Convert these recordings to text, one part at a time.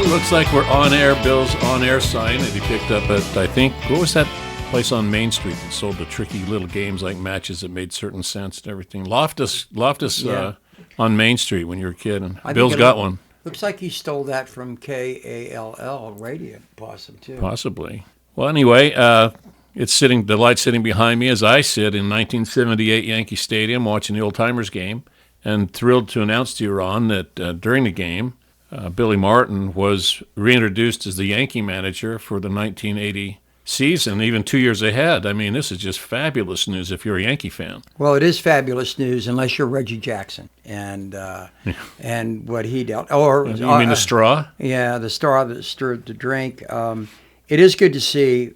looks like we're on air. Bill's on air sign that he picked up at, I think, what was that place on Main Street that sold the tricky little games like matches that made certain sense and everything? Loftus on Main Street when you were a kid, and Bill's got one. Looks like he stole that from KALL radio, possibly too. Possibly. Well, anyway, the light's sitting behind me as I sit in 1978 Yankee Stadium watching the Old Timers game, and thrilled to announce to you, Ron, that during the game, Billy Martin was reintroduced as the Yankee manager for the 1980 season, even 2 years ahead. I mean, this is just fabulous news if you're a Yankee fan. Well, it is fabulous news unless you're Reggie Jackson and what he dealt. Or you mean the straw? Yeah, the straw that stirred the drink. It is good to see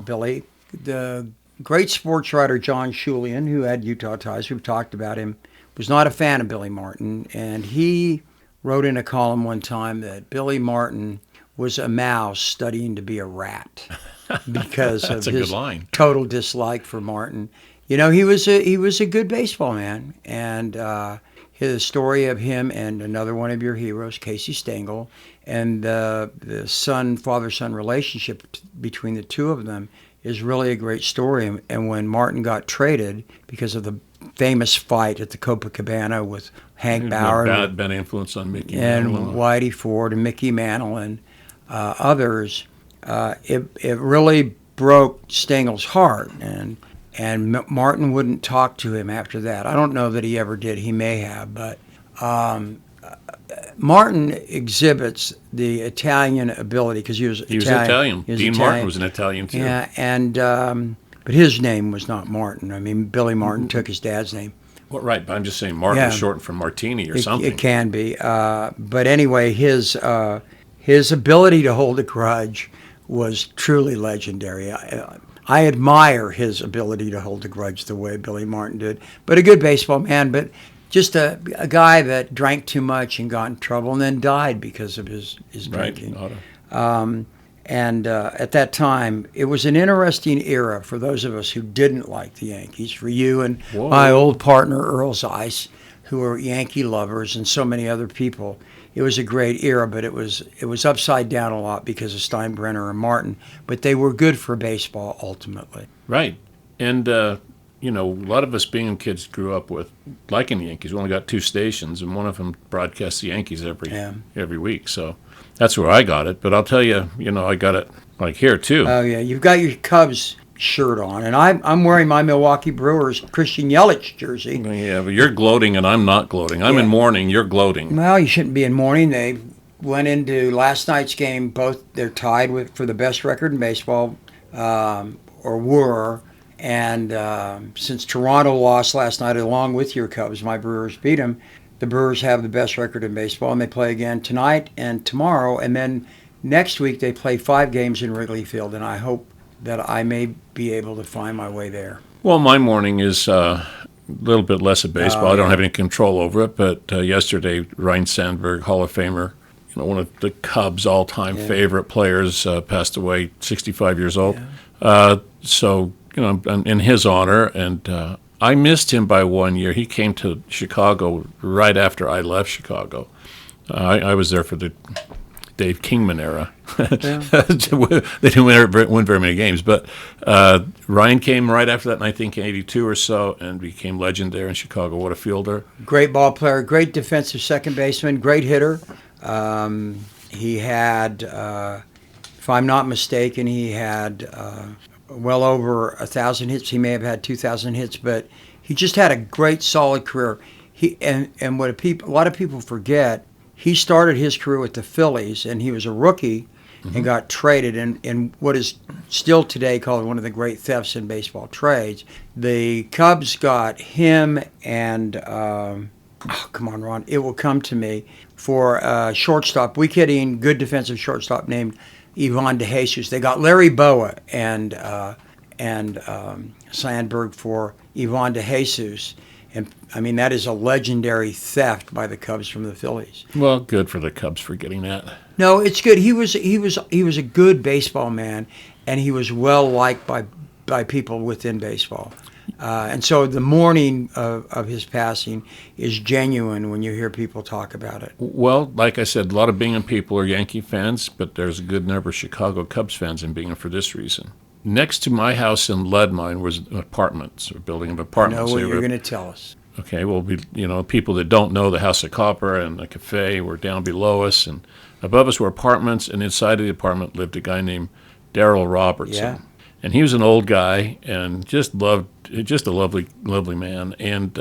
Billy. The great sports writer John Schulian, who had Utah ties, we've talked about him, was not a fan of Billy Martin, and he wrote in a column one time that Billy Martin was a mouse studying to be a rat because of his total dislike for Martin. You know, he was a good baseball man, and his story of him and another one of your heroes, Casey Stengel, and the father-son relationship between the two of them is really a great story. And when Martin got traded because of the famous fight at the Copacabana with Hank Bauer, bad influence on Mickey and Mantle. Whitey Ford and Mickey Mantle and others, it really broke Stengel's heart, and Martin wouldn't talk to him after that. I don't know that he ever did. He may have, but Martin exhibits the Italian ability because he was Italian. Dean Martin was an Italian too. Yeah, and but his name was not Martin. I mean, Billy Martin took his dad's name. Well, right, but I'm just saying Martin was shortened for Martini or something. It can be, but anyway, his ability to hold a grudge was truly legendary. I admire his ability to hold a grudge the way Billy Martin did. But a good baseball man, but just a guy that drank too much and got in trouble and then died because of his drinking. Right. And at that time, it was an interesting era for those of us who didn't like the Yankees, for you and my old partner Earl Zeiss, who were Yankee lovers, and so many other people. It was a great era, but it was upside down a lot because of Steinbrenner and Martin. But they were good for baseball ultimately. Right, and a lot of us Bingham kids grew up with liking the Yankees. We only got two stations, and one of them broadcasts the Yankees every week. So that's where I got it. But I'll tell you, I got it like here too. Oh yeah, you've got your Cubs shirt on, and I'm wearing my Milwaukee Brewers Christian Yelich jersey. Yeah, but you're gloating and I'm not gloating. I'm in mourning, you're gloating. Well, you shouldn't be in mourning. They went into last night's game, they're tied for the best record in baseball, or were, and since Toronto lost last night along with your Cubs, my Brewers beat them. The Brewers have the best record in baseball, and they play again tonight and tomorrow, and then next week they play 5 games in Wrigley Field, and I hope that I may be able to find my way there. Well, my morning is a little bit less of baseball. I don't have any control over it, but yesterday, Ryne Sandberg, Hall of Famer, one of the Cubs' all-time favorite players, passed away, 65 years old. Yeah. So, in his honor, and I missed him by 1 year. He came to Chicago right after I left Chicago. I was there for the Dave Kingman era. Yeah. They didn't win very many games, but Ryan came right after that in 1982 or so and became legend there in Chicago. What a fielder. Great ball player, great defensive second baseman, great hitter. He had, if I'm not mistaken, he had well over 1,000 hits. He may have had 2,000 hits, but he just had a great, solid career. And what a lot of people forget, he started his career with the Phillies, and he was a rookie and got traded in what is still today called one of the great thefts in baseball trades. The Cubs got him and, come on, Ron, it will come to me, for a shortstop, weak-hitting, good defensive shortstop named Ivan DeJesus. They got Larry Boa and Sandberg for Ivan DeJesus. And I mean, that is a legendary theft by the Cubs from the Phillies. Well, good for the Cubs for getting that. No, it's good. He was a good baseball man, and he was well liked by people within baseball. And so the mourning of his passing is genuine when you hear people talk about it. Well, like I said, a lot of Bingham people are Yankee fans, but there's a good number of Chicago Cubs fans in Bingham for this reason. Next to my house in Leadmine was apartments, a building of I apartments. know what you're going to tell us. Okay, well, people that don't know, the House of Copper and the cafe were down below us, and above us were apartments, and inside of the apartment lived a guy named Darrell Robertson. Yeah. And he was an old guy and just a lovely, lovely man. And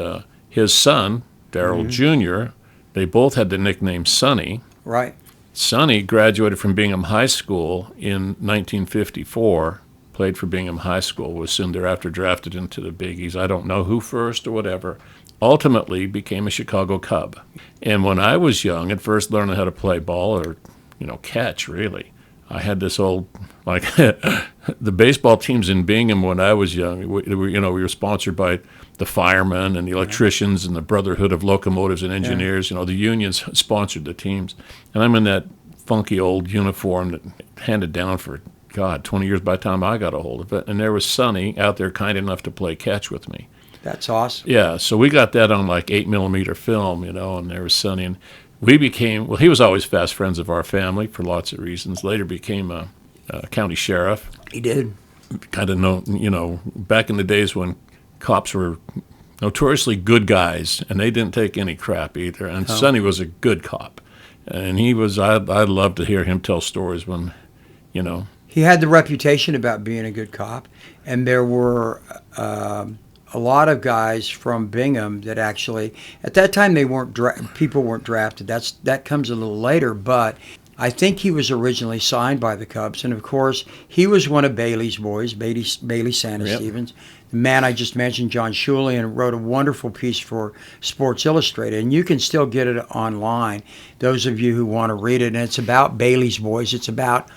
his son, Darrell Jr., they both had the nickname Sonny. Right. Sonny graduated from Bingham High School in 1954, played for Bingham High School, was soon thereafter drafted into the Biggies. I don't know who first or whatever. Ultimately became a Chicago Cub. And when I was young, at first learning how to play ball or, catch, really, I had this old, the baseball teams in Bingham when I was young, we were sponsored by the firemen and the electricians and the Brotherhood of Locomotives and Engineers. The unions sponsored the teams. And I'm in that funky old uniform that handed down for, 20 years by the time I got a hold of it. And there was Sonny out there kind enough to play catch with me. That's awesome. Yeah, so we got that on 8mm film, and there was Sonny. And we became, he was always fast friends of our family for lots of reasons. Later became a county sheriff. He did. Kind of know, back in the days when cops were notoriously good guys, and they didn't take any crap either. And Sonny was a good cop. And he was, I'd love to hear him tell stories when, He had the reputation about being a good cop, and there were a lot of guys from Bingham that actually, at that time, people weren't drafted. That comes a little later, but I think he was originally signed by the Cubs, and of course, he was one of Bailey's boys, Bailey Santa Stevens. The man I just mentioned, John Schulian, wrote a wonderful piece for Sports Illustrated, and you can still get it online, those of you who want to read it, and it's about Bailey's boys. It's about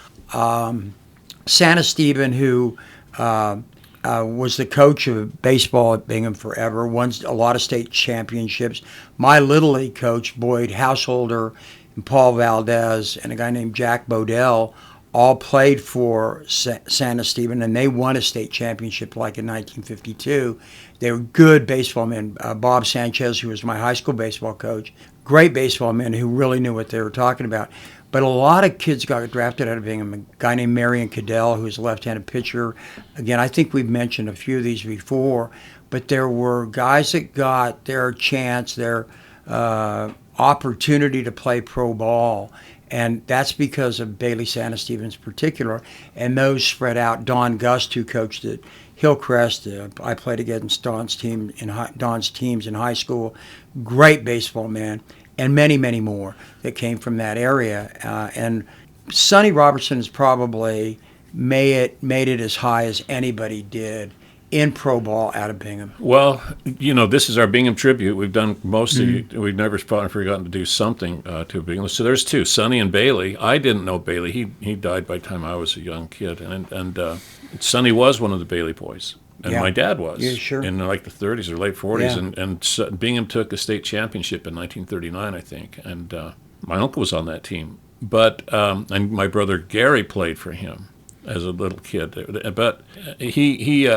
Santa Steven, who was the coach of baseball at Bingham forever, won a lot of state championships. My Little League coach, Boyd Householder, and Paul Valdez, and a guy named Jack Bodell, all played for Santa Steven, and they won a state championship in 1952. They were good baseball men. Bob Sanchez, who was my high school baseball coach, great baseball men who really knew what they were talking about. But a lot of kids got drafted out of Bingham. A guy named Marion Cadell, who was a left-handed pitcher. Again, I think we've mentioned a few of these before. But there were guys that got their chance, their opportunity to play pro ball. And that's because of Bailey Santa Stevens in particular. And those spread out. Don Gust, who coached at Hillcrest. I played against Don's teams in high school. Great baseball man. And many, many more that came from that area. And Sonny Robertson has probably made it as high as anybody did in pro ball out of Bingham. Well, this is our Bingham tribute. We've done mostly, we've never forgotten to do something to Bingham. So there's two, Sonny and Bailey. I didn't know Bailey. He died by the time I was a young kid. And Sonny was one of the Bailey boys. And my dad was in the 30s or late 40s. Yeah. And Bingham took a state championship in 1939, I think. And my uncle was on that team. But and my brother Gary played for him as a little kid. But he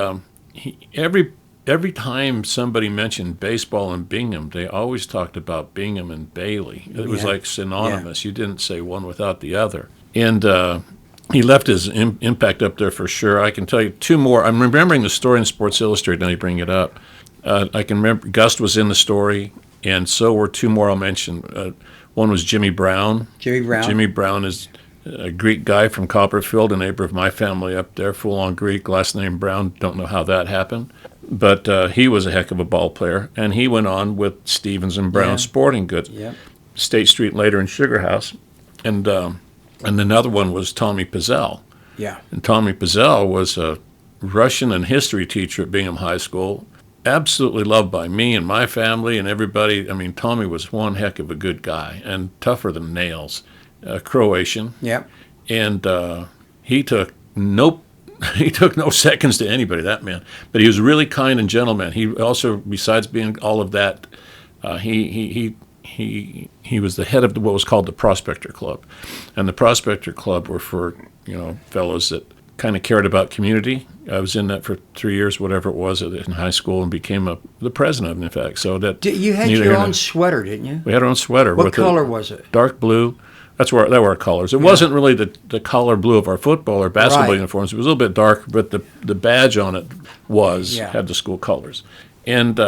every time somebody mentioned baseball in Bingham, they always talked about Bingham and Bailey. It was like synonymous. You didn't say one without the other. And he left his impact up there for sure. I can tell you two more. I'm remembering the story in Sports Illustrated, now you bring it up. I can remember Gust was in the story, and so were two more I'll mention. One was Jimmy Brown. Jimmy Brown is a Greek guy from Copperfield, a neighbor of my family up there, full-on Greek, last name Brown. Don't know how that happened. But he was a heck of a ball player, and he went on with Stevens and Brown Sporting Goods, State Street later in Sugar House. And another one was Tommy Pizzell. Yeah. And Tommy Pizzell was a Russian and history teacher at Bingham High School, absolutely loved by me and my family and everybody. I mean, Tommy was one heck of a good guy and tougher than nails. Croatian. Yeah. And he took no seconds to anybody, that man. But he was a really kind and gentle man. He also, besides being all of that, he was the head of what was called the Prospector Club. And the Prospector Club were for, fellows that kind of cared about community. I was in that for 3 years, whatever it was, in high school, and became the president of it, in fact. So that You had your own sweater, didn't you? We had our own sweater. What color was it? Dark blue. They were our colors. It wasn't really the color blue of our football or basketball uniforms. It was a little bit darker, but the badge on it had the school colors. And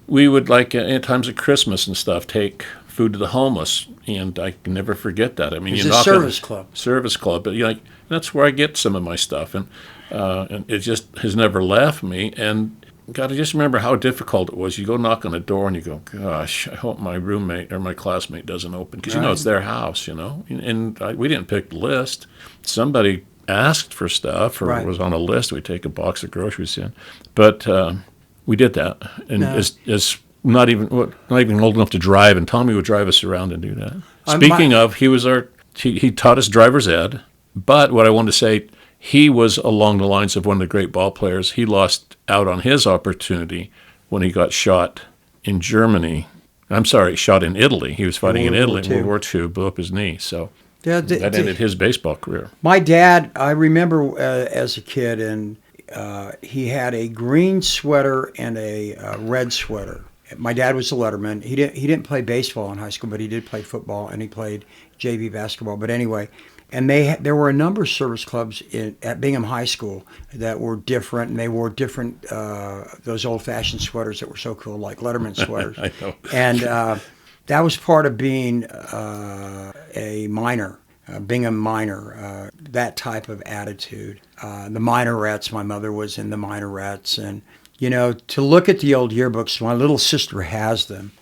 we would, at times of Christmas and stuff, take food to the homeless, and I can never forget that. I mean, it's a service club. Service club, but that's where I get some of my stuff, and it just has never left me. And God, I just remember how difficult it was. You go knock on the door and you go, gosh, I hope my roommate or my classmate doesn't open, because it's their house, And we didn't pick the list. Somebody asked for stuff or was on a list. We take a box of groceries in, but we did that, and as not even old enough to drive, and Tommy would drive us around and do that. Speaking of, he taught us driver's ed, but what I wanted to say, he was along the lines of one of the great ball players. He lost out on his opportunity when he got shot in Germany. Shot in Italy. He was fighting in Italy in World War II, blew up his knee. So that ended his baseball career. My dad, I remember as a kid, and he had a green sweater and a red sweater. My dad was a letterman. He didn't play baseball in high school, but he did play football, and he played JV basketball. But anyway, and there were a number of service clubs at Bingham High School that were different, and they wore different those old-fashioned sweaters that were so cool, like Letterman sweaters. I know. And that was part of being a minor, Bingham minor, that type of attitude. The Minorettes, my mother was in the Minorettes, and to look at the old yearbooks, my little sister has them.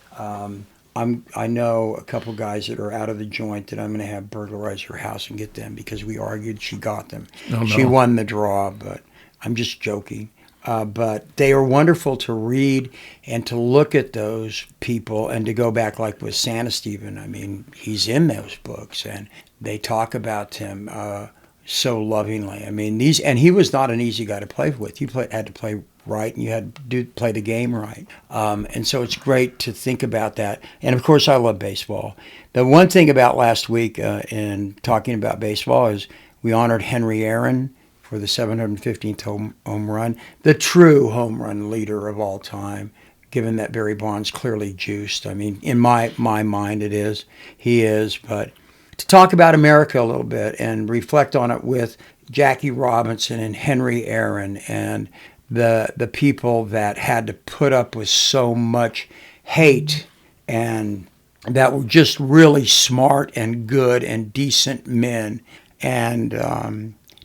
I know a couple guys that are out of the joint that I'm going to have burglarize her house and get them, because we argued she got them. Oh, no. She won the draw, but I'm just joking. But they are wonderful to read and to look at those people, and to go back, like with Santa Stephen. I mean, he's in those books, and they talk about him so lovingly. I mean, and he was not an easy guy to play with. You had to play right, and you had to play the game right. And so it's great to think about that. And of course, I love baseball. The one thing about last week in talking about baseball is we honored Henry Aaron for the 715th home run, the true home run leader of all time, given that Barry Bonds clearly juiced. I mean, in my mind it is. He is. But to talk about America a little bit and reflect on it with Jackie Robinson and Henry Aaron and the people that had to put up with so much hate, and that were just really smart and good and decent men, and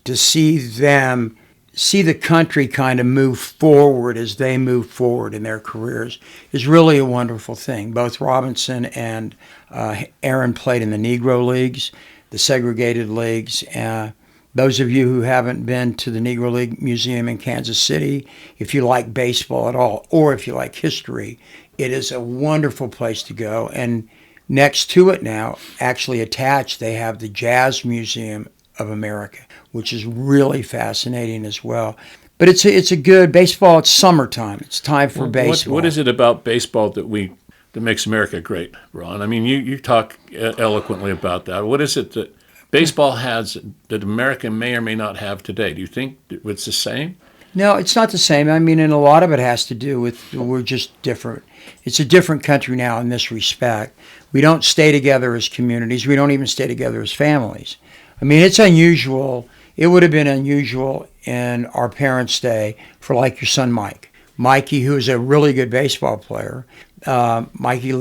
to see the country kind of move forward as they move forward in their careers is really a wonderful thing. Both Robinson and Aaron played in the Negro Leagues, the segregated leagues. Those of you who haven't been to the Negro League Museum in Kansas City, if you like baseball at all, or if you like history, it is a wonderful place to go. And next to it now, actually attached, they have the Jazz Museum of America, which is really fascinating as well. But it's a good baseball. It's summertime. It's time for baseball. What is it about baseball that makes America great, Ron? I mean, you talk eloquently about that. What is it that baseball has that America may or may not have today? Do you think it's the same? No, it's not the same. I mean, and a lot of it has to do with we're just different. It's a different country now in this respect. We don't stay together as communities. We don't even stay together as families. I mean, it's unusual. It would have been unusual in our parents' day for, like, your son Mike. Mikey, who is a really good baseball player, Mikey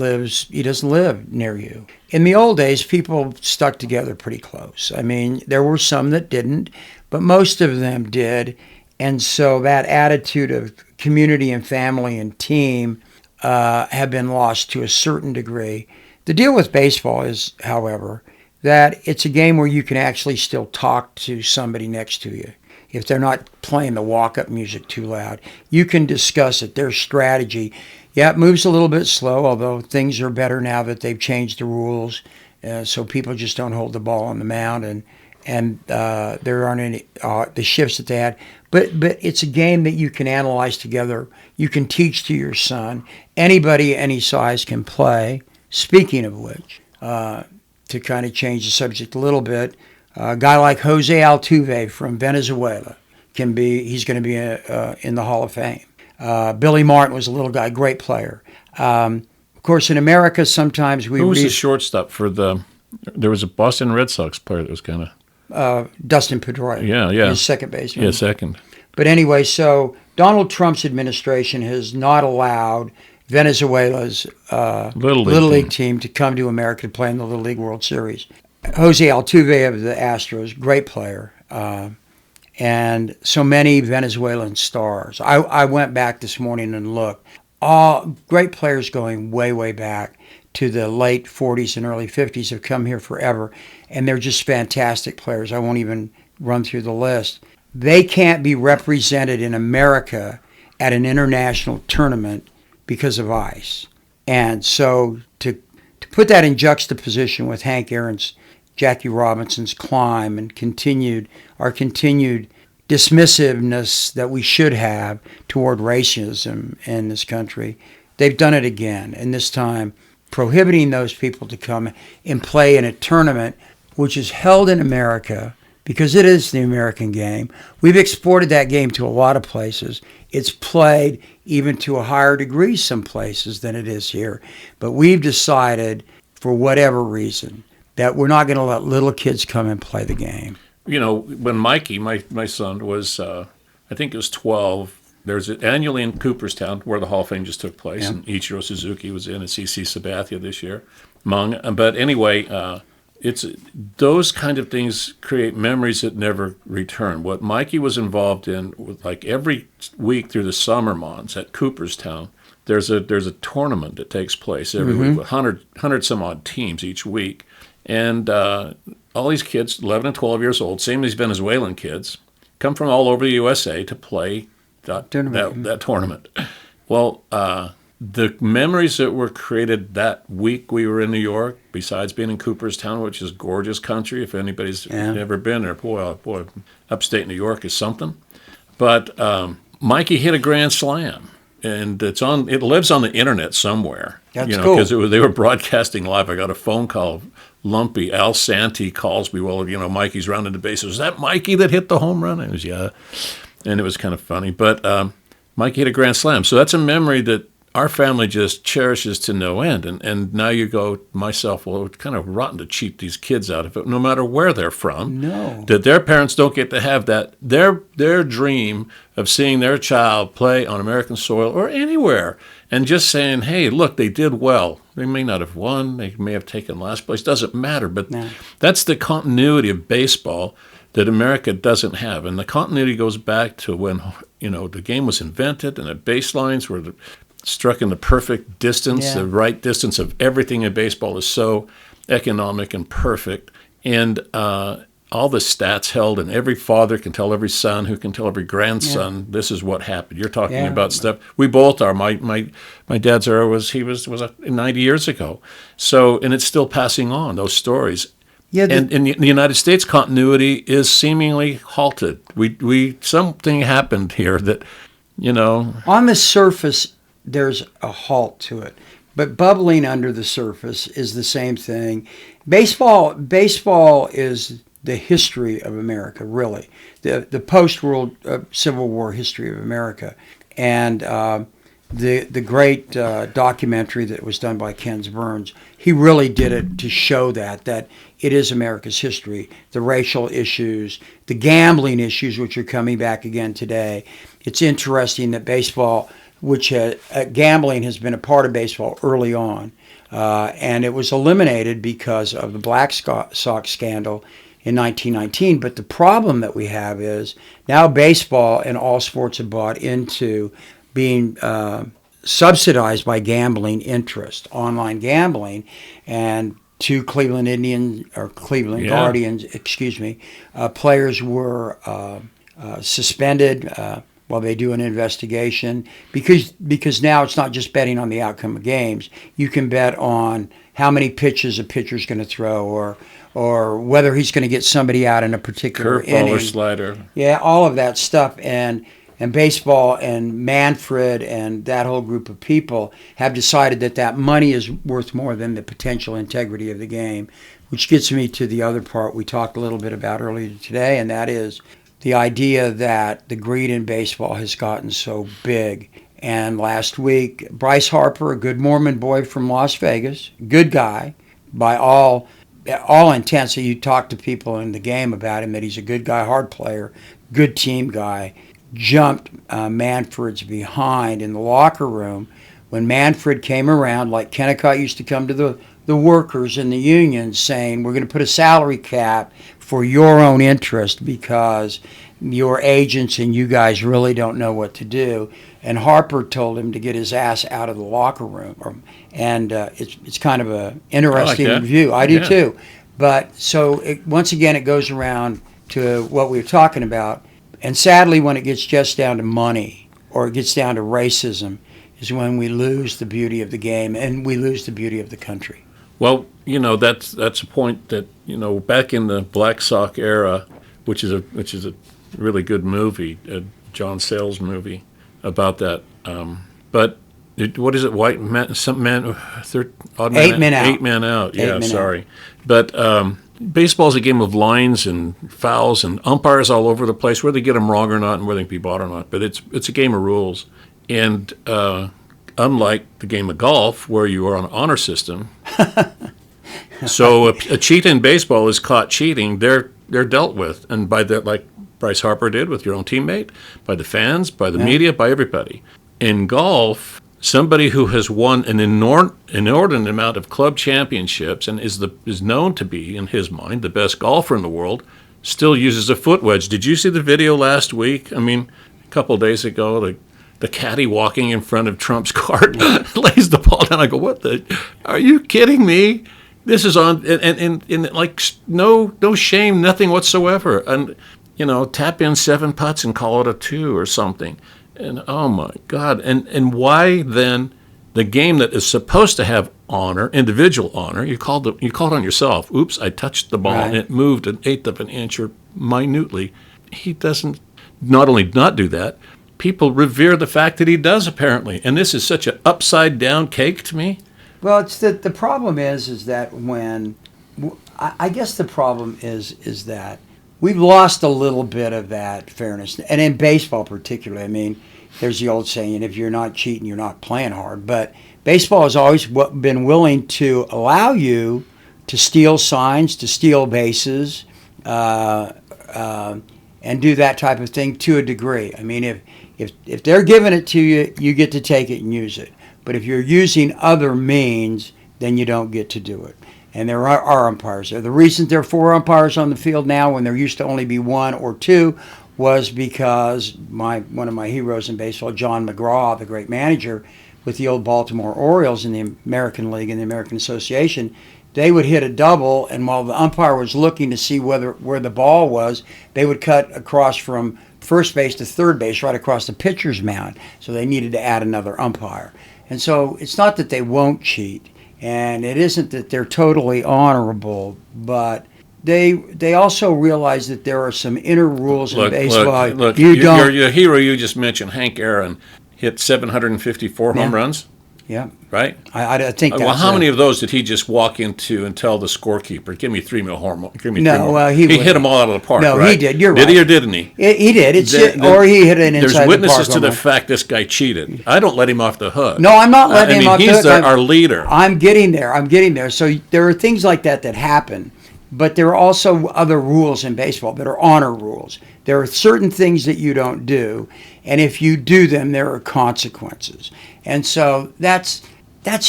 he doesn't live near you. In the old days, people stuck together pretty close. I mean, there were some that didn't, but most of them did. And so that attitude of community and family and team have been lost to a certain degree. The deal with baseball is, however, that it's a game where you can actually still talk to somebody next to you. If they're not playing the walk-up music too loud, you can discuss it, their strategy. Yeah, it moves a little bit slow, although things are better now that they've changed the rules, so people just don't hold the ball on the mound, and there aren't any the shifts that they had. But it's a game that you can analyze together. You can teach to your son. Anybody any size can play. Speaking of which, to kind of change the subject a little bit, A guy like Jose Altuve from Venezuela he's going to be in the Hall of Fame. Billy Martin was a little guy, great player. Of course, in America, sometimes Who was the shortstop for there was a Boston Red Sox player that was kind of Dustin Pedroia. Yeah. His second baseman. Yeah, second. But anyway, so Donald Trump's administration has not allowed Venezuela's Little League team to come to America to play in the Little League World Series. Jose Altuve of the Astros, great player. And so many Venezuelan stars. I went back this morning and looked. All great players going way, way back to the late 40s and early 50s have come here forever, and they're just fantastic players. I won't even run through the list. They can't be represented in America at an international tournament because of ice. And so to put that in juxtaposition with Hank Aaron's, Jackie Robinson's climb and our continued dismissiveness that we should have toward racism in this country, they've done it again. And this time, prohibiting those people to come and play in a tournament which is held in America because it is the American game. We've exported that game to a lot of places. It's played even to a higher degree some places than it is here. But we've decided, for whatever reason, that we're not going to let little kids come and play the game. You know, when Mikey, my son, was, I think it was 12, there's annually in Cooperstown where the Hall of Fame just took place, and Ichiro Suzuki was in, and CC Sabathia this year, among. But anyway, it's those kind of things create memories that never return. What Mikey was involved in, like every week through the summer months at Cooperstown, there's a tournament that takes place every week with 100 some odd teams each week. And all these kids, 11 and 12 years old, same as Venezuelan kids, come from all over the USA to play that tournament. Well, the memories that were created that week we were in New York, besides being in Cooperstown, which is gorgeous country, if anybody's ever been there, boy, upstate New York is something. But Mikey hit a grand slam. And it lives on the internet somewhere. That's cool. Because they were broadcasting live. I got a phone call. Lumpy Al Santi calls me. Well, Mikey's rounding the bases. Was that Mikey that hit the home run? It was, yeah. And it was kind of funny. But Mikey hit a grand slam. So that's a memory that our family just cherishes to no end. And now you go, myself, well, it's kind of rotten to cheat these kids out of it, no matter where they're from. No. That their parents don't get to have that. Their dream of seeing their child play on American soil or anywhere and just saying, hey, look, they did well. They may not have won. They may have taken last place. Doesn't matter. But that's the continuity of baseball that America doesn't have. And the continuity goes back to when, the game was invented and the baselines were struck in the perfect distance. The right distance of everything in baseball is so economic and perfect. And all the stats held, and every father can tell every son, who can tell every grandson, this is what happened. You're talking about stuff. We both are. My dad's era was 90 years ago. So, and it's still passing on, those stories. Yeah, and in the United States, continuity is seemingly halted. Something happened here that, on the surface, there's a halt to it. But bubbling under the surface is the same thing. Baseball is the history of America, really. The post-World Civil War history of America. And the great documentary that was done by Ken Burns, he really did it to show that it is America's history. The racial issues, the gambling issues, which are coming back again today. It's interesting that baseball, which gambling has been a part of baseball early on, and it was eliminated because of the Black Sox scandal in 1919. But the problem that we have is now baseball and all sports have bought into being subsidized by gambling interest, online gambling, and two Cleveland Guardians, players were suspended while they do an investigation, because now it's not just betting on the outcome of games. You can bet on how many pitches a pitcher's going to throw, or whether he's going to get somebody out in a particular inning. Curveball or slider. Yeah, all of that stuff. And And baseball and Manfred and that whole group of people have decided that that money is worth more than the potential integrity of the game, which gets me to the other part we talked a little bit about earlier today, and that is the idea that the greed in baseball has gotten so big. And last week, Bryce Harper, a good Mormon boy from Las Vegas, good guy by all intents. You talk to people in the game about him, that he's a good guy, hard player, good team guy, jumped Manfred's behind in the locker room when Manfred came around, like Kennicott used to come to the workers in the union saying, we're going to put a salary cap for your own interest because your agents and you guys really don't know what to do. And Harper told him to get his ass out of the locker room. And it's kind of an interesting view. I do too. But so once again, it goes around to what we were talking about. And sadly, when it gets just down to money or it gets down to racism is when we lose the beauty of the game and we lose the beauty of the country. Well, that's a point that, back in the Black Sock era, which is a really good movie, a John Sayles movie about that. But what is it? White men, some men, odd man, 8 men out. 8 men out. Yeah, 8 men sorry. Out. But baseball is a game of lines and fouls and umpires all over the place, whether they get them wrong or not and whether they can be bought or not. But it's a game of rules. And unlike the game of golf, where you are on an honor system, so a cheat in baseball is caught cheating. They're dealt with, and by that, like Bryce Harper did with your own teammate, by the fans, by the media, by everybody. In golf, somebody who has won an inordinate amount of club championships and is known to be, in his mind, the best golfer in the world, still uses a foot wedge. Did you see the video last week? I mean, a couple of days ago, the caddy walking in front of Trump's cart lays the ball down. I go, what the? Are you kidding me? This is on, and like no shame, nothing whatsoever. And, tap in 7 putts and call it a 2 or something. And oh my God. And why then the game that is supposed to have honor, individual honor, you called on yourself. Oops, I touched the ball and it moved 1/8 of an inch or minutely. He doesn't not only not do that, people revere the fact that he does, apparently. And this is such an upside down cake to me. Well, it's the problem is that when I guess the problem is that we've lost a little bit of that fairness, and in baseball particularly. I mean, there's the old saying, if you're not cheating, you're not playing hard. But baseball has always been willing to allow you to steal signs, to steal bases, and do that type of thing to a degree. I mean, if they're giving it to you, you get to take it and use it. But if you're using other means, then you don't get to do it. And there are umpires there. The reason there are 4 umpires on the field now when there used to only be 1 or 2 was because one of my heroes in baseball, John McGraw, the great manager with the old Baltimore Orioles in the American League and the American Association, they would hit a double, and while the umpire was looking to see where the ball was, they would cut across from first base to third base, right across the pitcher's mound. So they needed to add another umpire. And so it's not that they won't cheat, and it isn't that they're totally honorable, but they also realize that there are some inner rules in baseball. Look, your hero you just mentioned, Hank Aaron, hit 754 home runs. Yeah. Right? I think that's well, how many of those did he just walk into and tell the scorekeeper, give me 3 more home runs? He hit them all out of the park, No, right? He did. You're right. Did he or didn't he? He did. Or he hit an inside the park. There's witnesses to the fact this guy cheated. I don't let him off the hook. No, I'm not letting him off the hook. He's our leader. I'm getting there. So there are things like that happen. But there are also other rules in baseball that are honor rules. There are certain things that you don't do, and if you do them, there are consequences. And so that's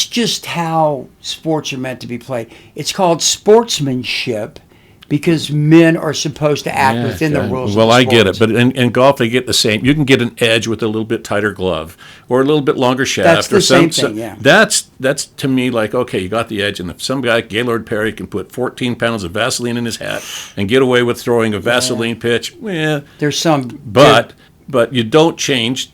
just how sports are meant to be played. It's called sportsmanship because men are supposed to act within the rules well, of I sports. get it, but in golf they get the same. You can get an edge with a little bit tighter glove or a little bit longer shaft. That's the same thing, yeah. That's to me like, okay, you got the edge, and if some guy, Gaylord Perry, can put 14 pounds of Vaseline in his hat and get away with throwing a Vaseline pitch, there's some. But you don't change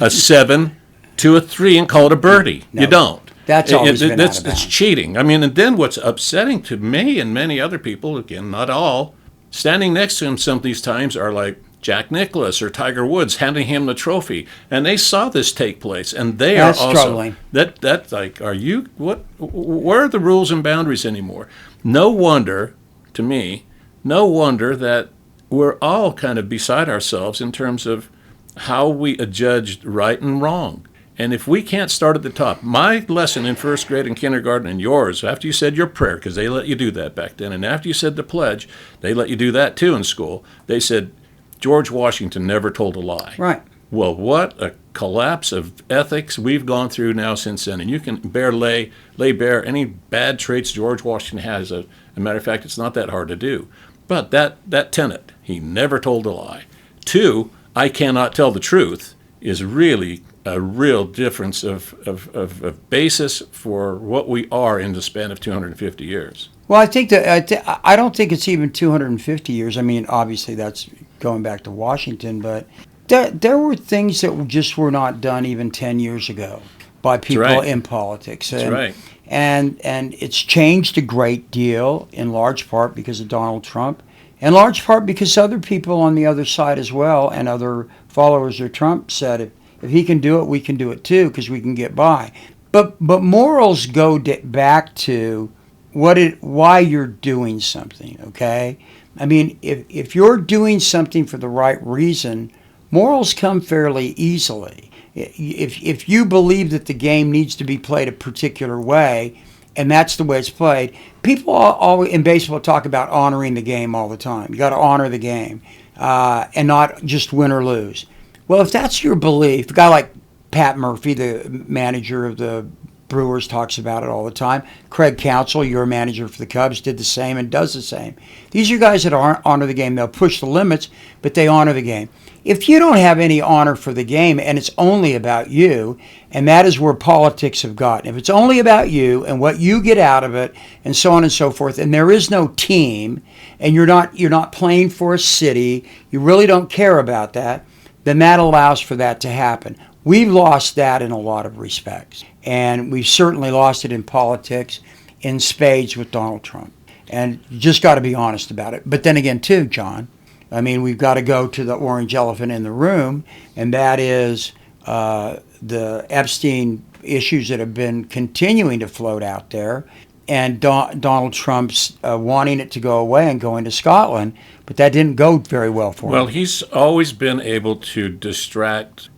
a 7 to a 3 and call it a birdie. No. You don't. That's always been out of bounds. It's cheating. I mean, and then what's upsetting to me and many other people, again, not all, standing next to him some of these times are like Jack Nicklaus or Tiger Woods handing him the trophy, and they saw this take place, and they That's are also troubling. That's like, are you what? Where are the rules and boundaries anymore? No wonder, to me, no wonder that we're all kind of beside ourselves in terms of how we adjudged right and wrong. And if we can't start at the top, my lesson in first grade and kindergarten and yours, after you said your prayer, because they let you do that back then, and after you said the pledge, they let you do that too in school, they said, George Washington never told a lie. Right. Well, what a collapse of ethics we've gone through now since then. And you can lay bare any bad traits George Washington has. As a matter of fact, it's not that hard to do. But that tenet, he never told a lie. 2, I cannot tell the truth, is really a real difference of basis for what we are in the span of 250 years. Well, I think that I don't think it's even 250 years. I mean, obviously that's going back to Washington, but there were things that just were not done even 10 years ago by people in politics. That's right. And it's changed a great deal, in large part because of Donald Trump, in large part because other people on the other side as well, and other followers of Trump said, if he can do it, we can do it too, because we can get by. But morals go back to why you're doing something, okay? I mean, if you're doing something for the right reason, morals come fairly easily. If you believe that the game needs to be played a particular way, and that's the way it's played, people always in baseball talk about honoring the game all the time. You got to honor the game and not just win or lose. Well, if that's your belief, a guy like Pat Murphy, the manager of the Brewers, talks about it all the time. Craig Counsell, your manager for the Cubs, did the same and does the same. These are guys that honor the game. They'll push the limits, but they honor the game. If you don't have any honor for the game and it's only about you, and that is where politics have gotten. If it's only about you and what you get out of it and so on and so forth, and there is no team, and you're not playing for a city, you really don't care about that, then that allows for that to happen. We've lost that in a lot of respects. And we've certainly lost it in politics in spades with Donald Trump. And you just got to be honest about it. But then again, too, John, I mean, we've got to go to the orange elephant in the room, and that is the Epstein issues that have been continuing to float out there, and Donald Trump's wanting it to go away and going to Scotland. But that didn't go very well for him. Well, he's always been able to distract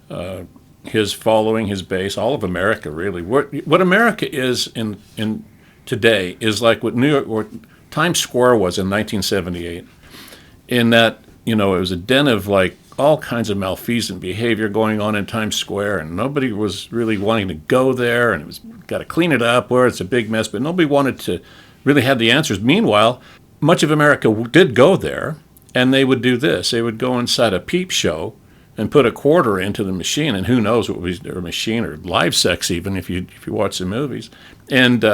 his following, his base, all of America, really. What America is in today is like what New York or Times Square was in 1978, in that, it was a den of like all kinds of malfeasant behavior going on in Times Square, and nobody was really wanting to go there, and it was got to clean it up where it's a big mess, but nobody wanted to really have the answers. Meanwhile, much of America did go there, and they would do this. They would go inside a peep show and put a quarter into the machine, and who knows what was their machine, or live sex even, if you watch the movies. And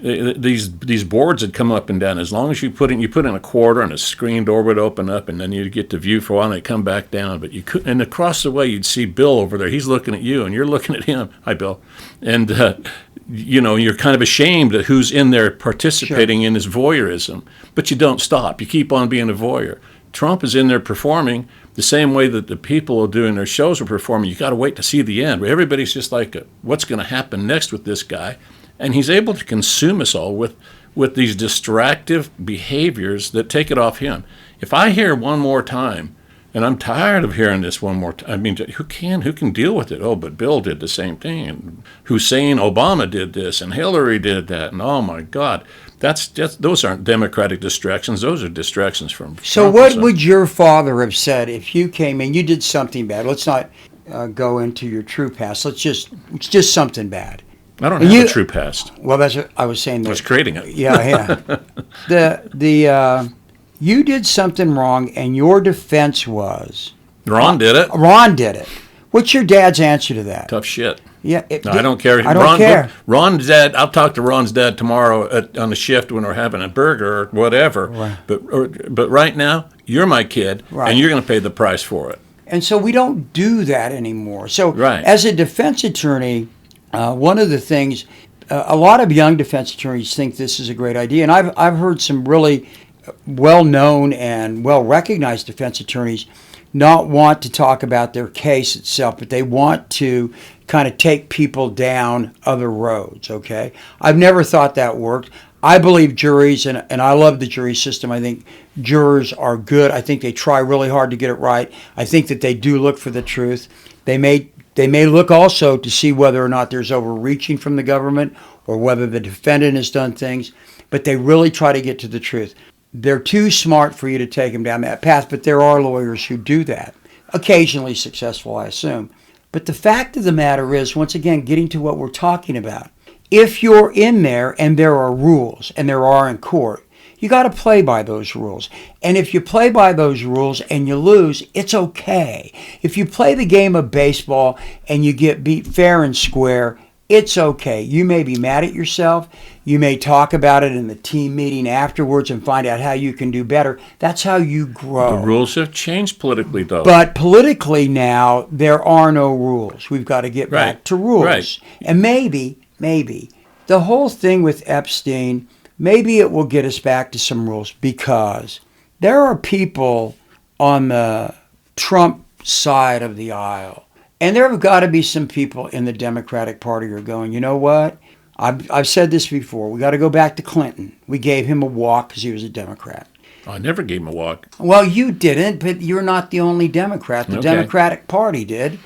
these boards would come up and down. As long as you put in a quarter, and a screen door would open up, and then you'd get to view for a while, and they'd come back down. But you could, and across the way you'd see Bill over there. He's looking at you, and you're looking at him. Hi, Bill. And you're kind of ashamed at who's in there participating in this voyeurism, but you don't stop. You keep on being a voyeur. Trump is in there performing the same way that the people doing their shows are performing. You got to wait to see the end. Everybody's just like, what's going to happen next with this guy? And he's able to consume us all with these distractive behaviors that take it off him. If I hear one more time, and I'm tired of hearing this one more time, I mean, who can deal with it? Oh, but Bill did the same thing, and Hussein Obama did this, and Hillary did that, and oh my God. Those aren't democratic distractions. Those are distractions from Trump. So what would your father have said if you came in, you did something bad? Let's not go into your true past. It's just something bad. I don't have a true past. Well, that's what I was saying. I was creating it. Yeah. You did something wrong, and your defense was Ron did it. Ron did it. What's your dad's answer to that? Tough shit. Yeah, no, I don't care. I don't care. Ron's dad. I'll talk to Ron's dad tomorrow on the shift when we're having a burger or whatever. Right. But right now, you're my kid, and you're going to pay the price for it. And so we don't do that anymore. So as a defense attorney, one of the things, a lot of young defense attorneys think this is a great idea, and I've heard some really well-known and well-recognized defense attorneys not want to talk about their case itself, but they want to kind of take people down other roads, okay? I've never thought that worked. I believe juries, and I love the jury system. I think jurors are good. I think they try really hard to get it right. I think that they do look for the truth. They may look also to see whether or not there's overreaching from the government or whether the defendant has done things, but they really try to get to the truth. They're too smart for you to take them down that path, but there are lawyers who do that. Occasionally successful, I assume. But the fact of the matter is, once again, getting to what we're talking about, if you're in there and there are rules, and there are in court, you got to play by those rules. And if you play by those rules and you lose, it's okay. If you play the game of baseball and you get beat fair and square, it's okay. You may be mad at yourself. You may talk about it in the team meeting afterwards and find out how you can do better. That's how you grow. The rules have changed politically, though. But politically now, there are no rules. We've got to get back to rules. Right. And maybe, the whole thing with Epstein, maybe it will get us back to some rules, because there are people on the Trump side of the aisle, and there have got to be some people in the Democratic Party who are going, you know what? I've said this before. We got to go back to Clinton. We gave him a walk because he was a Democrat. I never gave him a walk. Well, you didn't, but you're not the only Democrat. The Democratic Party did.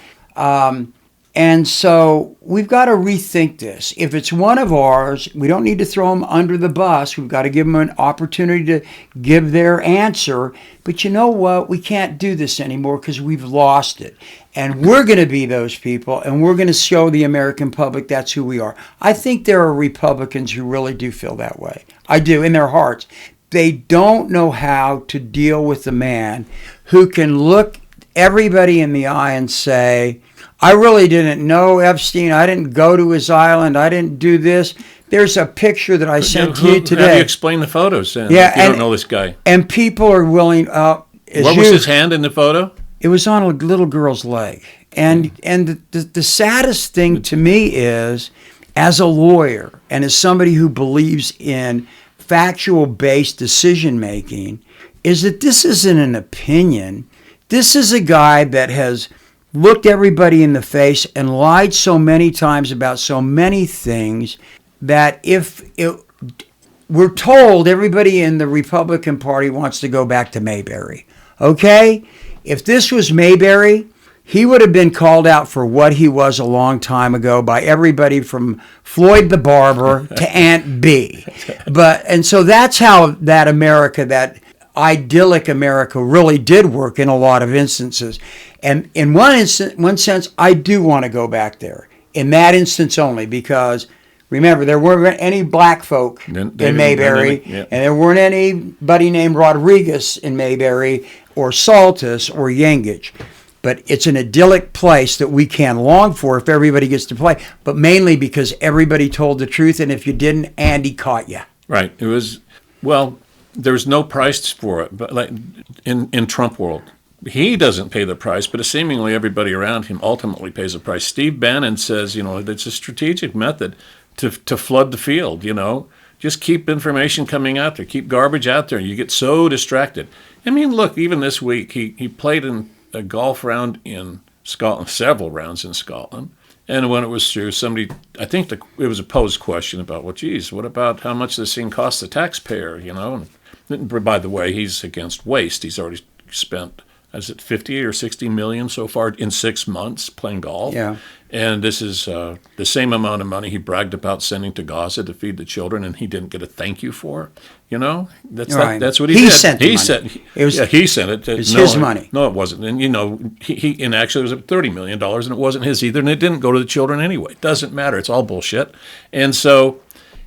And so we've got to rethink this. If it's one of ours, we don't need to throw them under the bus. We've got to give them an opportunity to give their answer. But you know what? We can't do this anymore because we've lost it. And we're going to be those people, and we're going to show the American public that's who we are. I think there are Republicans who really do feel that way. I do, in their hearts. They don't know how to deal with the man who can look everybody in the eye and say, I really didn't know Epstein. I didn't go to his island. I didn't do this. There's a picture that I sent to you today. How do you explain the photos then? Yeah, if you don't know this guy. And people are willing. What was his hand in the photo? It was on a little girl's leg. And the saddest thing to me is, as a lawyer and as somebody who believes in factual-based decision-making, is that this isn't an opinion. This is a guy that has looked everybody in the face and lied so many times about so many things that we're told everybody in the Republican Party wants to go back to Mayberry. Okay? If this was Mayberry, he would have been called out for what he was a long time ago by everybody from Floyd the Barber to Aunt B. And so that's how that America, that idyllic America, really did work in a lot of instances. And in one sense, I do want to go back there. In that instance only, because remember, there weren't any black folk in Mayberry, and there weren't anybody named Rodriguez in Mayberry or Saltas or Yengich. But it's an idyllic place that we can long for if everybody gets to play, but mainly because everybody told the truth, and if you didn't, Andy caught you. Right. It was, well, there's no price for it, but like in Trump world. He doesn't pay the price, but seemingly everybody around him ultimately pays the price. Steve Bannon says, it's a strategic method to flood the field, Just keep information coming out there. Keep garbage out there. You get so distracted. I mean, look, even this week, he played in a golf round in Scotland, several rounds in Scotland. And when it was through, somebody, I think it was a posed question about, what about how much this thing costs the taxpayer, And by the way, he's against waste. He's already spent, is it 50 or 60 million so far in 6 months playing golf? Yeah. And this is the same amount of money he bragged about sending to Gaza to feed the children, and he didn't get a thank you for. That's right. That's what he did. He sent the money. He sent it. It was his money. No, it wasn't. And and actually it was $30 million, and it wasn't his either, and it didn't go to the children anyway. It doesn't matter. It's all bullshit. And so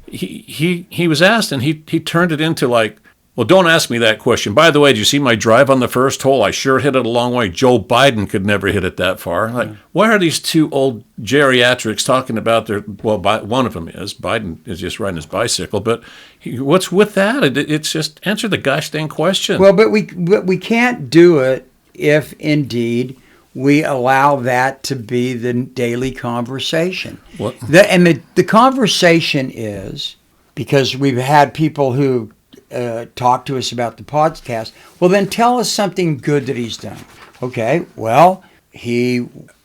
he was asked, and he turned it into like, well, don't ask me that question. By the way, did you see my drive on the first hole? I sure hit it a long way. Joe Biden could never hit it that far. Like, why are these two old geriatrics talking about one of them is. Biden is just riding his bicycle. But what's with that? It's just answer the gosh dang question. Well, but we can't do it if indeed we allow that to be the daily conversation. What? The conversation is, because we've had people who talk to us about the podcast, well, then tell us something good that he's done. Okay, well,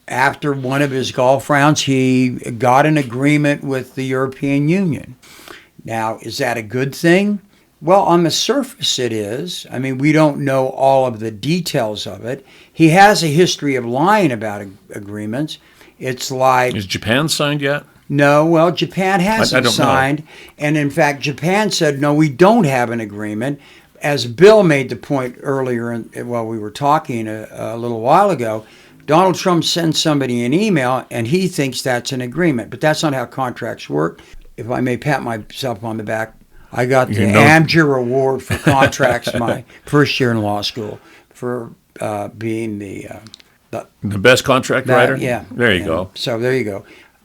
after one of his golf rounds, he got an agreement with the European Union. Now, is that a good thing? Well, on the surface it is. I mean, we don't know all of the details of it. He has a history of lying about agreements. It's like... Is Japan signed yet? No, well, Japan hasn't I don't signed. know. And in fact, Japan said, no, we don't have an agreement. As Bill made the point earlier, while we were talking a little while ago, Donald Trump sends somebody an email and he thinks that's an agreement. But that's not how contracts work. If I may pat myself on the back, I got the Amjur Award for contracts my first year in law school for being the best contract writer? Yeah. There you go. So there you go.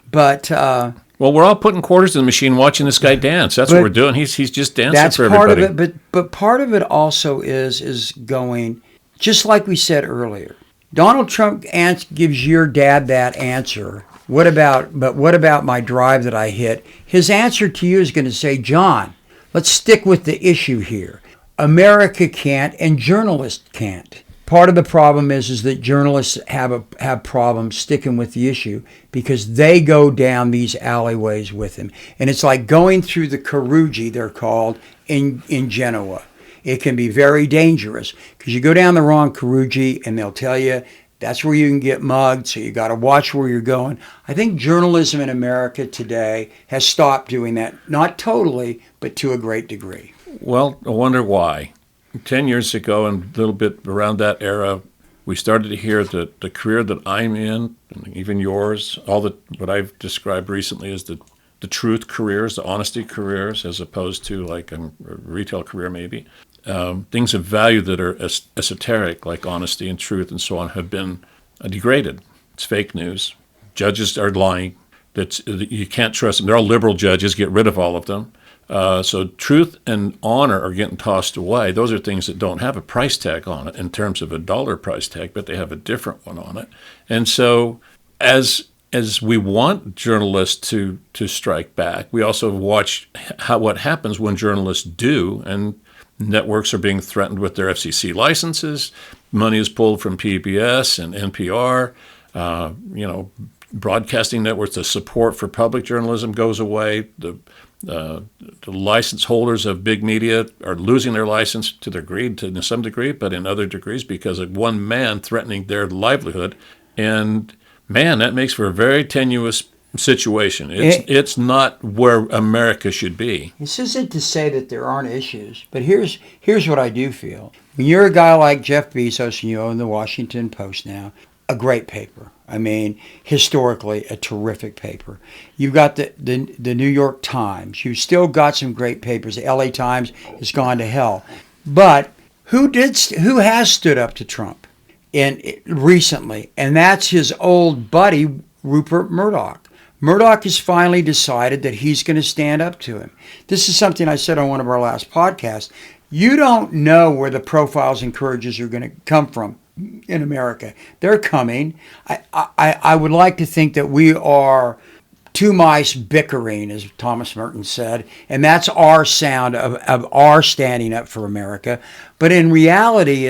But well, we're all putting quarters in the machine watching this guy dance. That's what we're doing. He's just dancing that's for part everybody. of it. But part of it also is going, just like we said earlier. Donald Trump gives your dad that answer. What about my drive that I hit? His answer to you is going to say, John, let's stick with the issue here. America can't and journalists can't. Part of the problem is that journalists have problems sticking with the issue because they go down these alleyways with him. And it's like going through the Carugi, they're called, in Genoa. It can be very dangerous because you go down the wrong Carugi and they'll tell you that's where you can get mugged, so you got to watch where you're going. I think journalism in America today has stopped doing that, not totally, but to a great degree. Well, I wonder why. 10 years ago and a little bit around that era, we started to hear that the career that I'm in, and even yours, what I've described recently as the truth careers, the honesty careers, as opposed to like a retail career maybe. Things of value that are esoteric, like honesty and truth and so on, have been degraded. It's fake news. Judges are lying. You can't trust them. They're all liberal judges. Get rid of all of them. So truth and honor are getting tossed away. Those are things that don't have a price tag on it in terms of a dollar price tag, but they have a different one on it. And so as we want journalists to strike back, we also watch what happens when journalists do, and networks are being threatened with their FCC licenses. Money is pulled from PBS and NPR. Broadcasting networks, the support for public journalism goes away. The license holders of big media are losing their license to some degree, but in other degrees because of one man threatening their livelihood. And man, that makes for a very tenuous situation. It's not where America should be. This isn't to say that there aren't issues, but here's what I do feel. When you're a guy like Jeff Bezos and you own the Washington Post now, a great paper. I mean, historically, a terrific paper. You've got the New York Times. You've still got some great papers. The LA Times has gone to hell. But who has stood up to Trump recently? And that's his old buddy, Rupert Murdoch. Murdoch has finally decided that he's going to stand up to him. This is something I said on one of our last podcasts. You don't know where the profiles and courages are going to come from in America. They're coming. I would like to think that we are two mice bickering, as Thomas Merton said, and that's our sound of our standing up for America. But in reality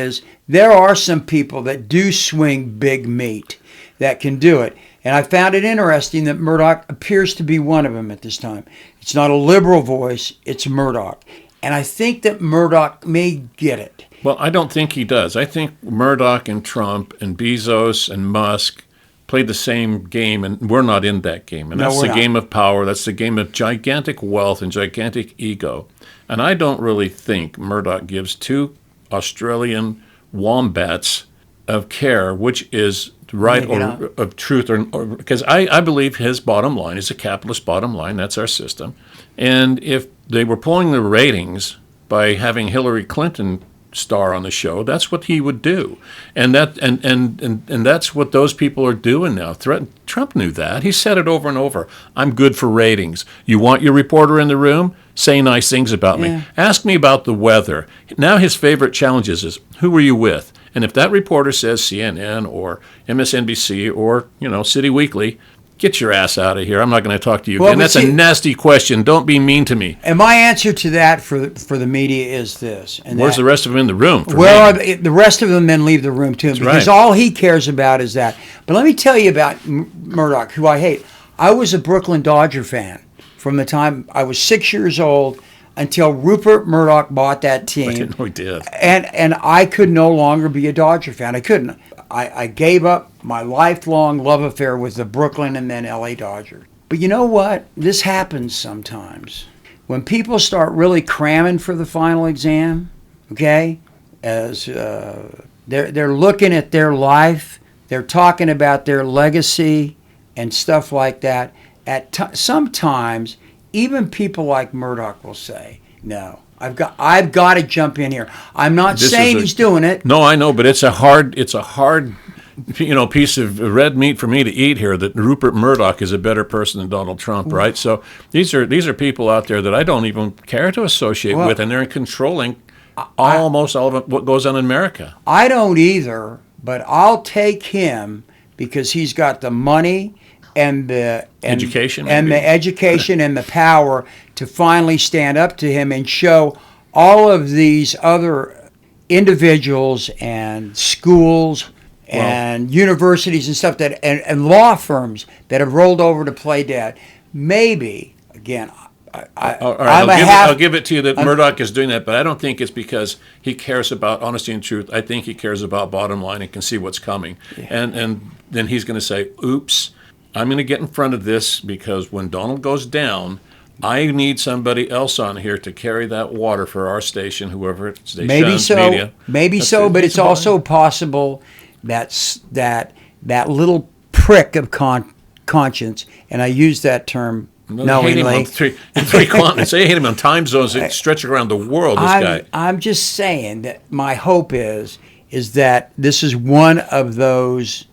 there are some people that do swing big meat that can do it. And I found it interesting that Murdoch appears to be one of them at this time. It's not a liberal voice, it's Murdoch. And I think that Murdoch may get it. Well, I don't think he does. I think Murdoch and Trump and Bezos and Musk played the same game, and we're not in that game. And that's the game of power. That's the game of gigantic wealth and gigantic ego. And I don't really think Murdoch gives two Australian wombats of care, which is right or of truth, or because I believe his bottom line is a capitalist bottom line. That's our system. And if they were pulling the ratings by having Hillary Clinton star on the show, that's what he would do, and that's what those people are doing now. Trump knew that. He said it over and over. I'm good for ratings. You want your reporter in the room? Say nice things about me. Ask me about the weather. Now his favorite challenge is who were you with? And if that reporter says CNN or MSNBC or City Weekly, Get your ass out of here. I'm not going to talk to you Well, again. That's a nasty question. Don't be mean to me. And my answer to that for the media is this. And Where's the rest of them in the room? The rest of them then leave the room too, because all he cares about is that. But let me tell you about Murdoch, who I hate. I was a Brooklyn Dodger fan from the time I was 6 years old until Rupert Murdoch bought that team. I didn't know he did. And I could no longer be a Dodger fan. I couldn't. I gave up my lifelong love affair with the Brooklyn and then LA Dodgers. But you know what? This happens sometimes. When people start really cramming for the final exam, okay, as they're looking at their life, they're talking about their legacy and stuff like that. Sometimes even people like Murdoch will say, "No, I've got to jump in here." I'm not saying he's doing it. No, I know, but it's a hard, piece of red meat for me to eat here. That Rupert Murdoch is a better person than Donald Trump, right? So these are people out there that I don't even care to associate with, and they're controlling almost all of what goes on in America. I don't either, but I'll take him because he's got the money and the education and the power to finally stand up to him and show all of these other individuals and schools and universities and stuff that and law firms that have rolled over to play dead. Maybe again, I'll give it to you that Murdoch is doing that, but I don't think it's because he cares about honesty and truth. I think he cares about bottom line and can see what's coming, and then he's going to say, "Oops, I'm going to get in front of this because when Donald goes down, I need somebody else on here to carry that water for our station, whoever station media." Maybe so, but it's also possible that little prick of conscience, and I use that term knowingly. I hate him on three continents. I hate him on time zones that stretch around the world. I'm just saying that my hope is that this is one of those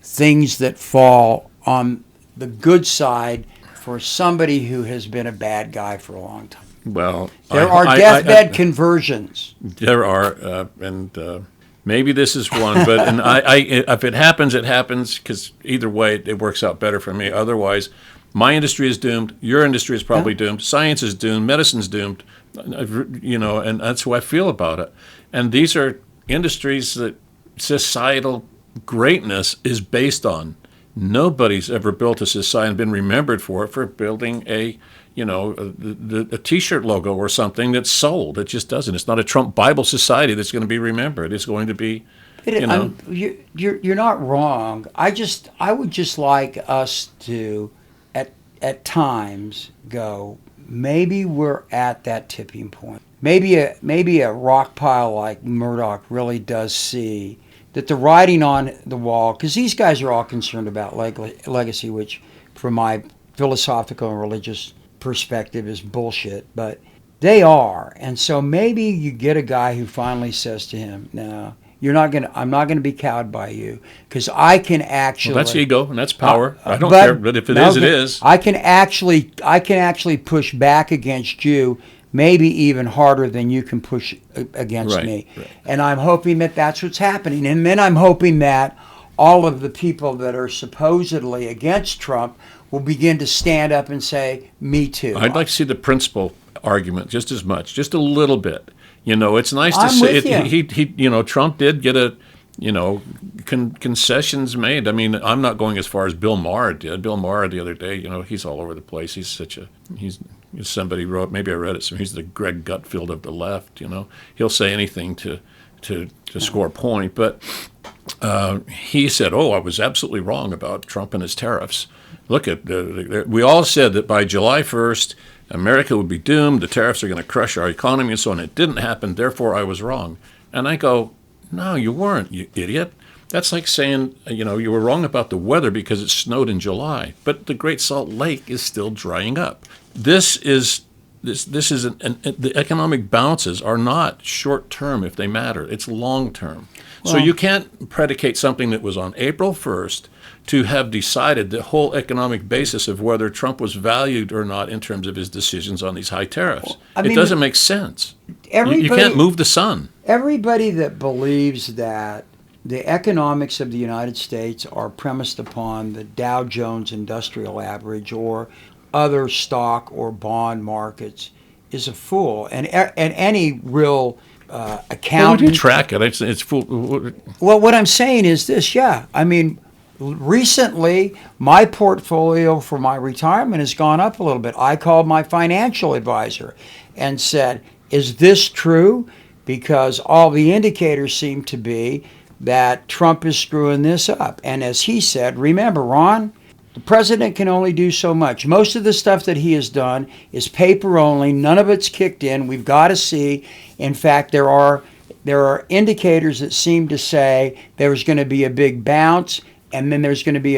things that fall on the good side for somebody who has been a bad guy for a long time. Well, there are deathbed conversions. There are, and maybe this is one. But if it happens, it happens, because either way, it works out better for me. Otherwise, my industry is doomed. Your industry is probably doomed. Science is doomed. Medicine's doomed. And that's how I feel about it. And these are industries that societal greatness is based on. Nobody's ever built a society and been remembered for building a T-shirt logo or something that's sold. It just doesn't. It's not a Trump Bible society that's going to be remembered. It's going to be, You're not wrong. I would just like us to, at times, go, maybe we're at that tipping point. Maybe a rock pile like Murdoch really does see that the writing on the wall, because these guys are all concerned about legacy, which from my philosophical and religious perspective is bullshit, but they are. And so maybe you get a guy who finally says to him, "No, I'm not gonna be cowed by you, because I can actually." Well, that's ego and that's power. I don't care, but if it is, it is. I can actually push back against you, maybe even harder than you can push against me. Right. And I'm hoping that that's what's happening. And then I'm hoping that all of the people that are supposedly against Trump will begin to stand up and say, "Me too." I'd like to see the principle argument just as much, just a little bit. It's nice to say he Trump did get a concessions made. I mean, I'm not going as far as Bill Maher did. Bill Maher the other day, he's all over the place. He's somebody wrote, maybe I read it, so he's the Greg Gutfeld of the left. He'll say anything to score a point. But he said, "Oh, I was absolutely wrong about Trump and his tariffs. Look at we all said that by July 1st, America would be doomed. The tariffs are going to crush our economy and so on. It didn't happen. Therefore, I was wrong." And I go, "No, you weren't, you idiot. That's like saying, you were wrong about the weather because it snowed in July, but the Great Salt Lake is still drying up. The economic bounces are not short term if they matter. It's long term. So you can't predicate something that was on April 1st to have decided the whole economic basis of whether Trump was valued or not in terms of his decisions on these high tariffs. It doesn't make sense. You can't move the sun. Everybody that believes that the economics of the United States are premised upon the Dow Jones Industrial Average or other stock or bond markets is a fool. And any real accountant... Well, we do track it. It's fool. Well, what I'm saying is this, yeah. I mean, recently, my portfolio for my retirement has gone up a little bit. I called my financial advisor and said, is this true? Because all the indicators seem to be that Trump is screwing this up. And as he said, remember, Ron, the president can only do so much. Most of the stuff that he has done is paper only. None of it's kicked in. We've got to see. In fact, there are indicators that seem to say there's going to be a big bounce, and then there's going to be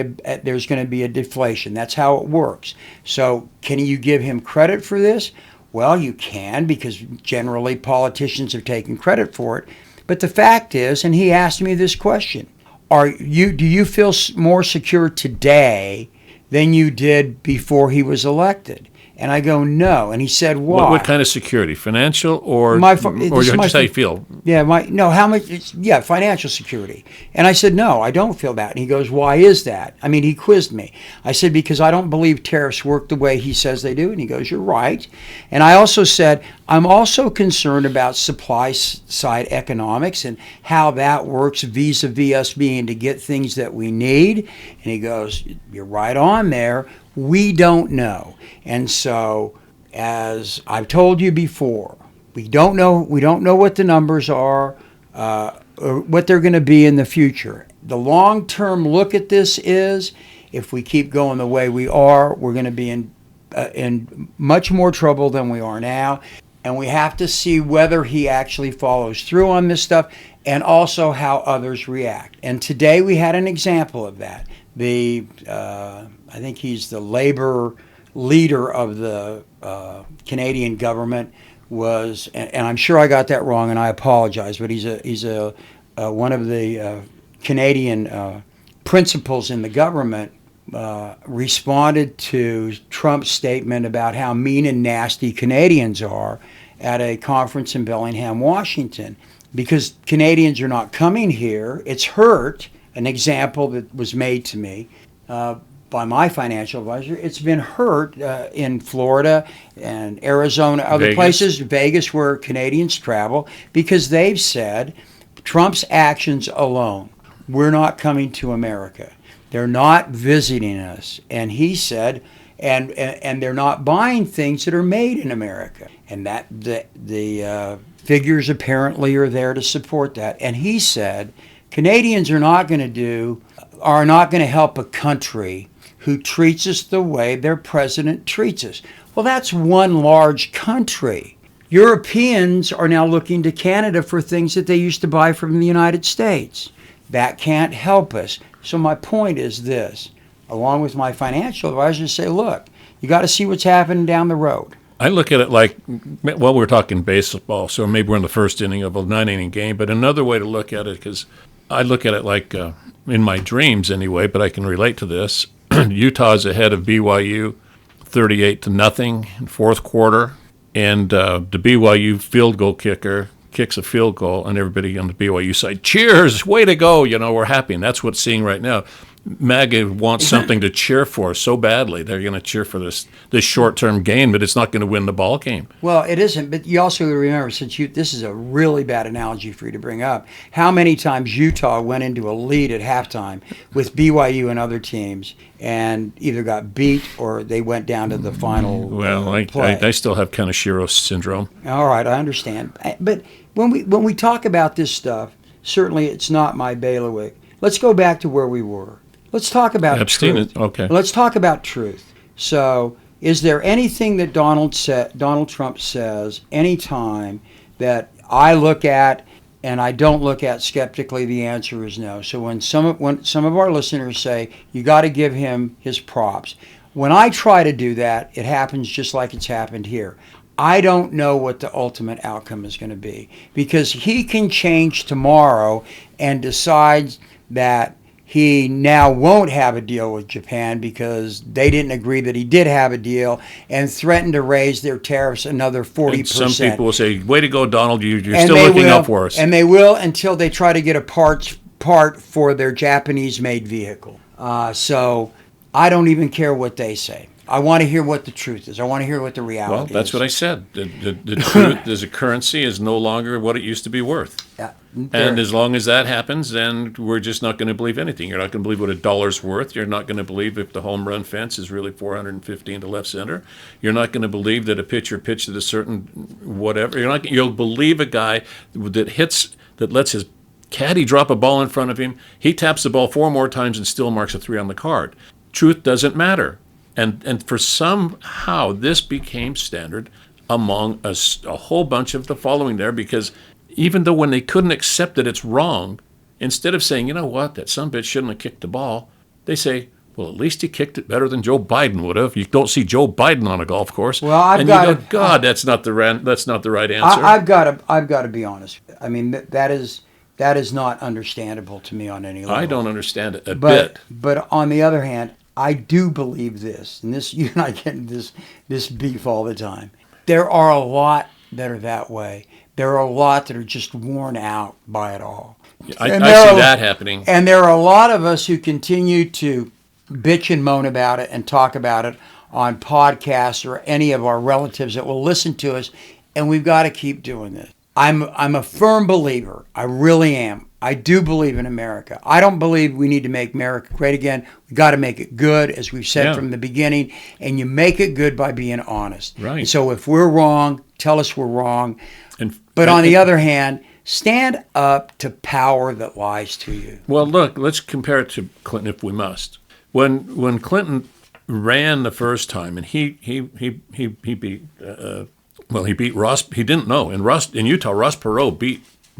a deflation. That's how it works. So can you give him credit for this? Well, you can, because generally politicians have taken credit for it. But the fact is, and he asked me this question, do you feel more secure today than you did before he was elected? And I go, no. And he said, why? What kind of security? Financial or just how you feel? Yeah, how much? Yeah, financial security. And I said, no, I don't feel that. And he goes, why is that? I mean, he quizzed me. I said, because I don't believe tariffs work the way he says they do. And he goes, you're right. And I also said, I'm also concerned about supply side economics and how that works vis-a-vis us being to get things that we need. And he goes, you're right on there. We don't know. And so, as I've told you before, we don't know what the numbers are, or what they're going to be in the future. The long-term look at this is, if we keep going the way we are, we're going to be in much more trouble than we are now. And we have to see whether he actually follows through on this stuff, and also how others react. And today we had an example of that. I think he's the labor leader of the Canadian government was, and I'm sure I got that wrong, and I apologize, but he's one of the Canadian principals in the government, responded to Trump's statement about how mean and nasty Canadians are at a conference in Bellingham, Washington, because Canadians are not coming here. It's hurt. An example that was made to me by my financial advisor. It's been hurt in Florida and Arizona, other places, Vegas, where Canadians travel, because they've said Trump's actions alone, we're not coming to America. They're not visiting us. And he said, and they're not buying things that are made in America. And that the figures apparently are there to support that. And he said, Canadians are not going to help a country who treats us the way their president treats us. Well, that's one large country. Europeans are now looking to Canada for things that they used to buy from the United States. That can't help us. So my point is this, along with my financial advisors, say, look, you got to see what's happening down the road. I look at it like, well, we're talking baseball, so maybe we're in the first inning of a 9-inning game, but another way to look at it, because I look at it like, in my dreams anyway, but I can relate to this. Utah's ahead of BYU 38-0 in fourth quarter, and the BYU field goal kicker kicks a field goal, and everybody on the BYU side, cheers, way to go, we're happy, and that's what's seeing right now. MAGA wants something to cheer for so badly. They're going to cheer for this short-term gain, but it's not going to win the ball game. Well, it isn't, but you also remember, this is a really bad analogy for you to bring up, how many times Utah went into a lead at halftime with BYU and other teams and either got beat or they went down to the final play. I still have Kaneshiro syndrome. All right, I understand. But when we talk about this stuff, certainly it's not my bailiwick. Let's go back to where we were. Let's talk about truth. Okay. Let's talk about truth. So, is there anything that Donald Trump says anytime that I look at and I don't look at skeptically? The answer is no. So when some of our listeners say you got to give him his props, when I try to do that, it happens just like it's happened here. I don't know what the ultimate outcome is going to be, because he can change tomorrow and decide that he now won't have a deal with Japan because they didn't agree that he did have a deal, and threaten to raise their tariffs another 40%. And some people will say, way to go, Donald, you're still looking out for us. And they will until they try to get a parts part for their Japanese-made vehicle. So I don't even care what they say. I want to hear what the truth is. I want to hear what the reality is. Well, that's what I said. The truth as a currency is no longer what it used to be worth. Yeah, and as long as that happens, then we're just not going to believe anything. You're not going to believe what a dollar's worth. You're not going to believe if the home run fence is really 415 to left center. You're not going to believe that a pitcher pitched at a certain whatever. You'll believe a guy that lets his caddy drop a ball in front of him. He taps the ball 4 more times and still marks a 3 on the card. Truth doesn't matter. And for somehow this became standard among a whole bunch of the following there, because even though when they couldn't accept that it's wrong, instead of saying, you know what, that sumbitch shouldn't have kicked the ball, they say, well, at least he kicked it better than Joe Biden would have. You don't see Joe Biden on a golf course. Well, God, that's not the right answer. I've got to be honest. I mean, that is not understandable to me on any level. I don't understand it a bit. But on the other hand, I do believe this, and this, you and I get this beef all the time. There are a lot that are that way. There are a lot that are just worn out by it all. I see that happening. And there are a lot of us who continue to bitch and moan about it and talk about it on podcasts or any of our relatives that will listen to us, and we've got to keep doing this. I'm a firm believer. I really am. I do believe in America. I don't believe we need to make America great again. We've got to make it good, as we've said from the beginning, and you make it good by being honest. Right. And so if we're wrong, tell us we're wrong. But on the other hand, stand up to power that lies to you. Well, look, let's compare it to Clinton if we must. When Clinton ran the first time, and he beat he beat Ross. He didn't know in Utah. Ross Perot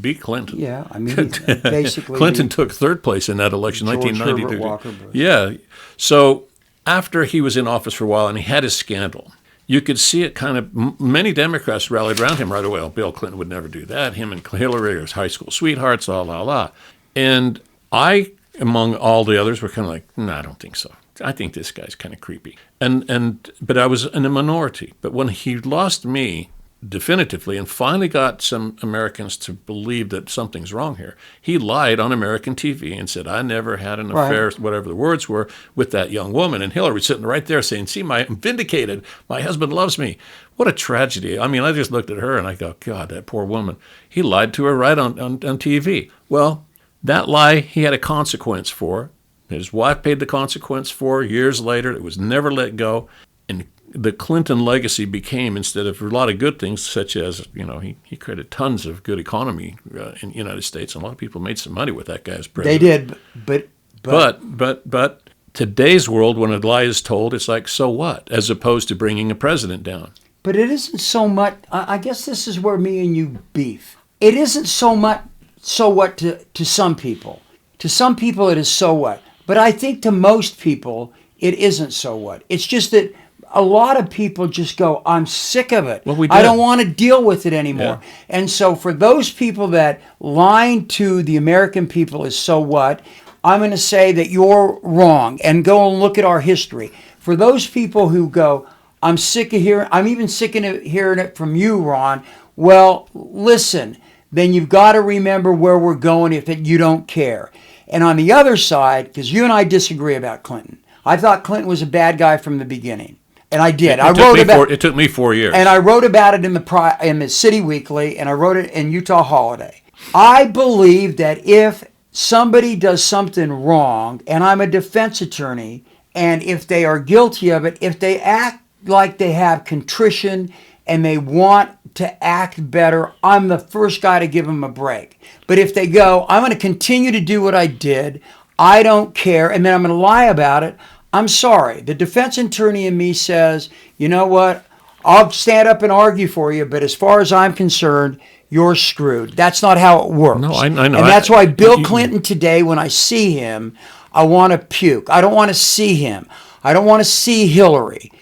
beat Clinton. Yeah, I mean, basically Clinton took 3rd place in that election, George 1992. Herbert Walker Bush. Yeah. So after he was in office for a while and he had his scandal, you could see it kind of, many Democrats rallied around him right away. Well, Bill Clinton would never do that. Him and Hillary are high school sweethearts, la. And I, among all the others, were kind of like, no, I don't think so. I think this guy's kind of creepy. But I was in a minority. But when he lost me definitively and finally got some Americans to believe that something's wrong here, he lied on American TV and said, I never had an affair, whatever the words were, with that young woman. And Hillary sitting right there saying, see, I'm vindicated. My husband loves me. What a tragedy. I mean, I just looked at her and I go, God, that poor woman. He lied to her right on TV. Well, that lie he had a consequence for. His wife paid the consequence for years later. It was never let go. And the Clinton legacy became, instead of a lot of good things, such as, he created tons of good economy in the United States. And a lot of people made some money with that guy as president. They did, but today's world, when a lie is told, it's like, so what? As opposed to bringing a president down. But it isn't so much, I guess this is where me and you beef. It isn't so much so what to some people. To some people it is so what. But I think to most people, it isn't so what. It's just that a lot of people just go, I'm sick of it. Well, I don't want to deal with it anymore. Yeah. And so for those people that lying to the American people is so what, I'm going to say that you're wrong and go and look at our history. For those people who go, I'm sick of hearing, I'm even sick of hearing it from you, Ron. Well, listen, then you've got to remember where we're going if you don't care. And on the other side, because you and I disagree about Clinton, I thought Clinton was a bad guy from the beginning. And I did. It took me 4 years. And I wrote about it in the City Weekly, and I wrote it in Utah Holiday. I believe that if somebody does something wrong, and I'm a defense attorney, and if they are guilty of it, if they act like they have contrition and they want to act better, I'm the first guy to give them a break. But if they go, I'm going to continue to do what I did, I don't care, and then I'm going to lie about it, I'm sorry. The defense attorney in me says, you know what, I'll stand up and argue for you, but as far as I'm concerned, you're screwed. That's not how it works. No, I know. And that's why Bill Clinton today, when I see him, I want to puke. I don't want to see him. I don't want to see Hillary.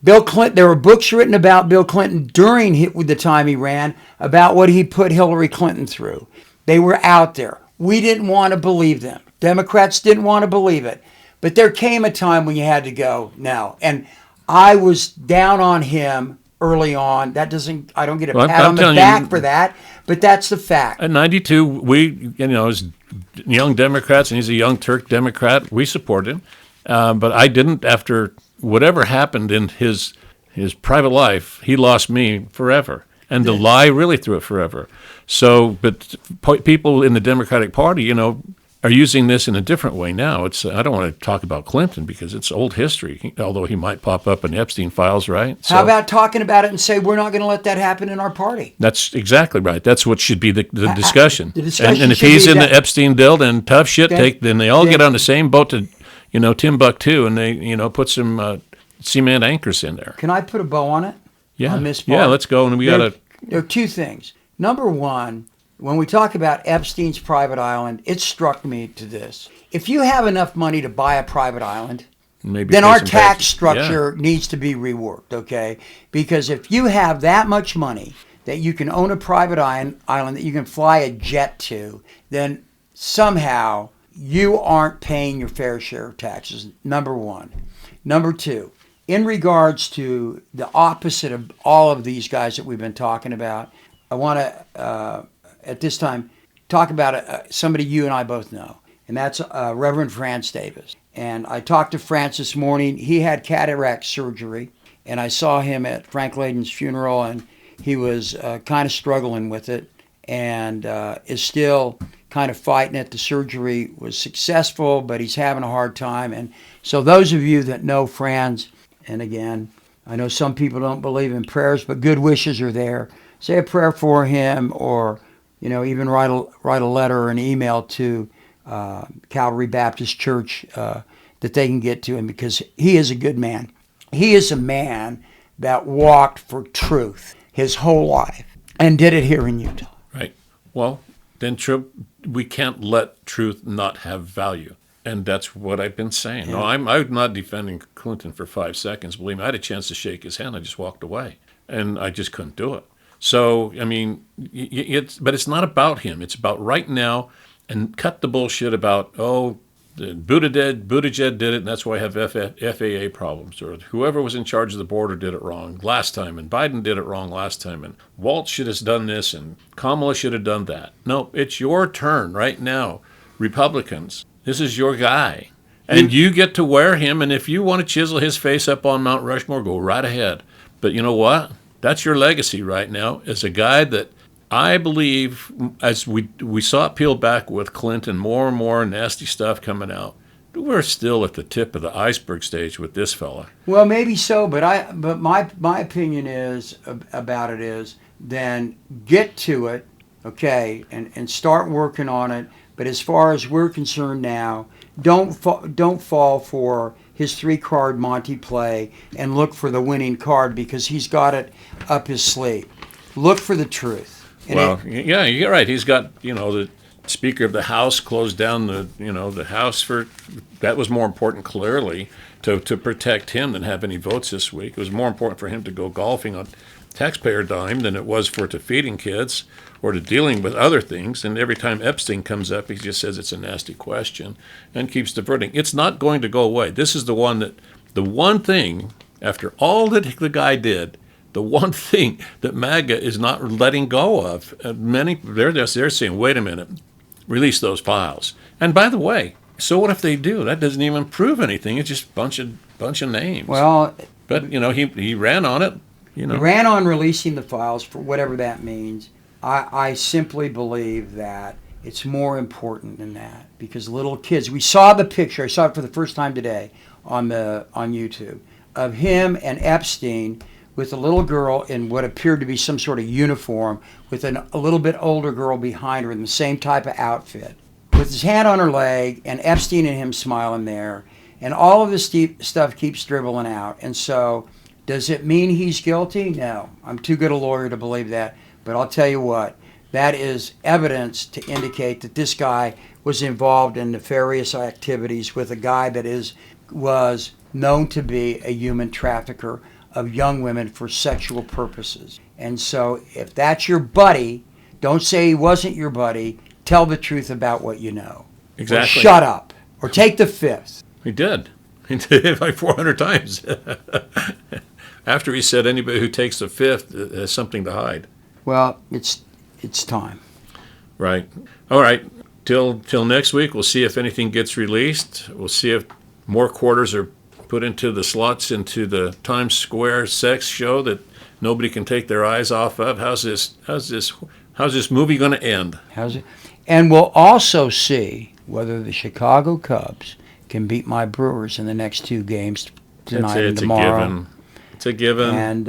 Bill Clinton, there were books written about Bill Clinton during the time he ran about what he put Hillary Clinton through. They were out there. We didn't want to believe them. Democrats didn't want to believe it. But there came a time when you had to go, no. And I was down on him early on. I don't get a pat on the back for that. But that's the fact. At 92, we, as young Democrats, and he's a young Turk Democrat, we support him. But I didn't, after whatever happened in his private life, he lost me forever. And the lie really threw it forever. So, but people in the Democratic Party, are using this in a different way now. I don't want to talk about Clinton because it's old history, although he might pop up in Epstein files, right? How about talking about it and say, we're not going to let that happen in our party? That's exactly right. That's what should be the discussion. The discussion and if should he's be in that- the Epstein deal, then tough shit, then they all get on the same boat to, Timbuktu, and they, put some cement anchors in there. Can I put a bow on it? Yeah. On this part? Yeah, let's go. And we got to... There are two things. Number one, when we talk about Epstein's private island, it struck me to this. If you have enough money to buy a private island, Maybe then pay our some tax taxes. structure needs to be reworked, okay? Because if you have that much money that you can own a private island that you can fly a jet to, then somehow you aren't paying your fair share of taxes, number one. Number two, in regards to the opposite of all of these guys that we've been talking about, I want to, at this time, talk about somebody you and I both know, and that's Reverend France Davis. And I talked to France this morning. He had cataract surgery, and I saw him at Frank Layden's funeral, and he was kind of struggling with it and is still kind of fighting it. The surgery was successful, but he's having a hard time. And so those of you that know Franz, and again, I know some people don't believe in prayers, but good wishes are there. Say a prayer for him, or even write a letter or an email to Calvary Baptist Church that they can get to him, because he is a good man. He is a man that walked for truth his whole life and did it here in Utah. Right. Well, then we can't let truth not have value. And that's what I've been saying. Yeah. No, I'm not defending Clinton for 5 seconds. Believe me, I had a chance to shake his hand. I just walked away, and I just couldn't do it. So, I mean, but it's not about him. It's about right now, and cut the bullshit about, Buttigieg did it, and that's why I have FAA problems, or whoever was in charge of the border did it wrong last time, and Biden did it wrong last time, and Walt should have done this, and Kamala should have done that. No, it's your turn right now, Republicans. This is your guy, and you get to wear him, and if you want to chisel his face up on Mount Rushmore, go right ahead. But you know what? That's your legacy right now, as a guy that I believe, as we saw it peel back with Clinton, more and more nasty stuff coming out. We're still at the tip of the iceberg stage with this fella. Well, maybe so, but my opinion is about it is, then get to it, okay, and start working on it. But as far as we're concerned now, don't fall for his 3-card Monty play and look for the winning card, because he's got it up his sleeve. Look for the truth. And yeah, you're right. He's got, the Speaker of the House closed down the House that was more important, clearly, to protect him than have any votes this week. It was more important for him to go golfing on taxpayer dime than it was for to feeding kids or to dealing with other things. And every time Epstein comes up, he just says it's a nasty question and keeps diverting. It's not going to go away. This is the one thing, after all that the guy did, the one thing that MAGA is not letting go of. They're saying, wait a minute, release those files. And by the way, so what if they do? That doesn't even prove anything. It's just a bunch of names. Well, but he ran on it. He ran on releasing the files, for whatever that means. I simply believe that it's more important than that, because little kids. We saw the picture. I saw it for the first time today on YouTube of him and Epstein with a little girl in what appeared to be some sort of uniform, with a little bit older girl behind her in the same type of outfit, with his hand on her leg, and Epstein and him smiling there. And all of this stuff keeps dribbling out. And so, does it mean he's guilty? No. I'm too good a lawyer to believe that. But I'll tell you what, that is evidence to indicate that this guy was involved in nefarious activities with a guy that was known to be a human trafficker of young women for sexual purposes. And so if that's your buddy, don't say he wasn't your buddy. Tell the truth about what you know. Exactly. Or shut up. Or take the fifth. He did. He did it like 400 times. After he said anybody who takes the fifth has something to hide. Well, it's time. Right. All right. Till next week, we'll see if anything gets released. We'll see if more quarters are put into the slots into the Times Square sex show that nobody can take their eyes off of. How's this movie going to end? How's it? And we'll also see whether the Chicago Cubs can beat my Brewers in the next 2 games tonight and tomorrow. It's a given. And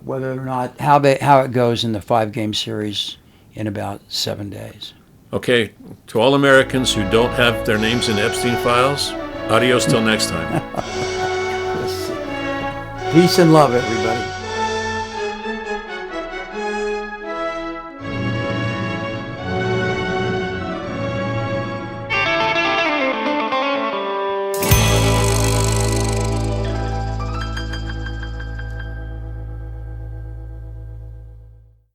whether or not how it goes in the 5-game series in about 7 days. Okay, to all Americans who don't have their names in Epstein files, adios till next time. Peace and love, everybody.